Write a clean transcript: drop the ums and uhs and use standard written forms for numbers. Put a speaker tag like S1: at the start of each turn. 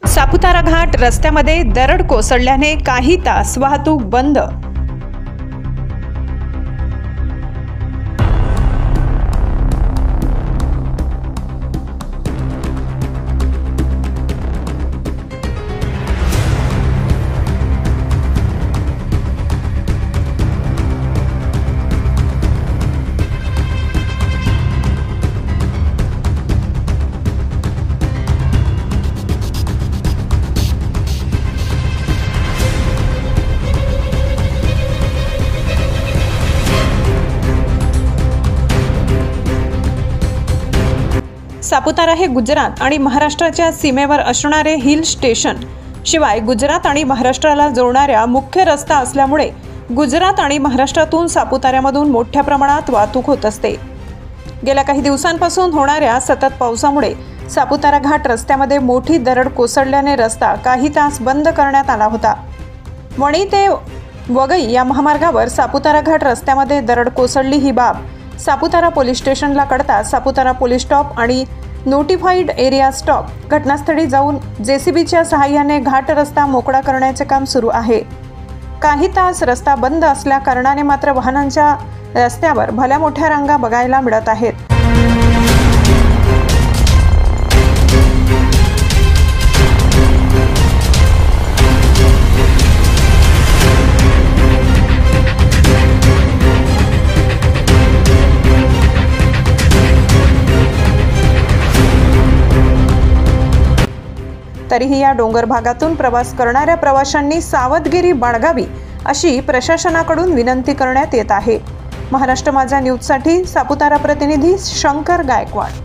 S1: सापुतारा घाट रस्त्यामध्ये दरड कोसळल्याने काही तास वाहतूक बंद। सापुतारा हे गुजरात आणि महाराष्ट्राच्या सीमेवर असणारे हिल स्टेशन शिवाय गुजरात आणि महाराष्ट्राला जोडणाऱ्या मुख्य रस्ता असल्यामुळे गुजरात आणि महाराष्ट्रातून सापुताऱ्यामधून मोठ्या प्रमाणात वाहतूक होत असते। गेल्या काही दिवसांपासून होणाऱ्या सतत पावसामुळे सापुतारा घाट रस्त्यामध्ये मोठी दरड कोसळल्याने रस्ता काही तास बंद करण्यात आला होता। वणी ते वगई या महामार्गावर सापुतारा घाट रस्त्यामध्ये दरड कोसळली ही बाब सापुतारा पोलीस स्टेशनला कळताच सापुतारा पोलीस स्टॉप आणि नोटिफाईड एरिया स्टॉप घटनास्थळी जाऊन जेसीबीच्या सहाय्याने घाट रस्ता मोकळा करण्याचे काम सुरू आहे। काही तास रस्ता बंद असल्या कारणाने मात्र वाहनांच्या रस्त्यावर भल्या मोठ्या रांगा बघायला मिळत आहेत। तरीही या डोंगर भागातून प्रवास करणाऱ्या प्रवाशांनी सावधगिरी बाळगावी अशी प्रशासनाकडून विनंती करण्यात येत आहे। महाराष्ट्र माझा न्यूजसाठी सापुतारा प्रतिनिधी शंकर गायकवाड।